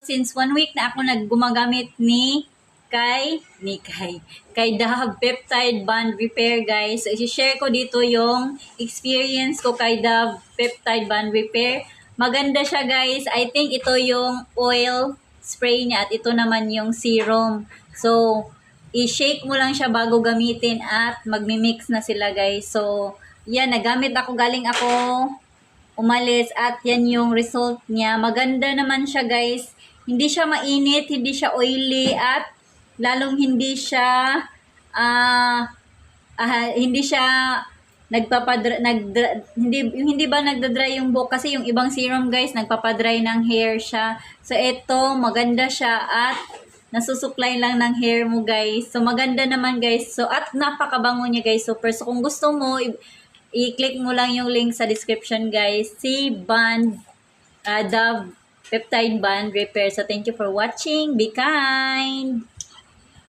since 1 week na ako gumagamit kay Dove Peptide Bond Repair, guys. So, i-share ko dito yung experience ko kay Dove Peptide Bond Repair. Maganda siya, guys. I think ito yung oil spray niya at ito naman yung serum. So, i-shake mo lang siya bago gamitin at magmi-mix na sila, guys. So, yan, nagamit ako, galing ako umalis at yan yung result niya. Maganda naman siya, guys. Hindi siya mainit, hindi siya oily at lalong hindi siya hindi siya hindi ba nagda-dry yung buhok, kasi yung ibang serum, guys, nagpapadry ng hair siya. So ito maganda siya at nasusuklay lang ng hair mo, guys. So maganda naman, guys. So at napakabango niya, guys. Super. So kung gusto mo, i-click mo lang yung link sa description, guys. Si Dove Peptide Bond Repair. So thank you for watching. Be kind.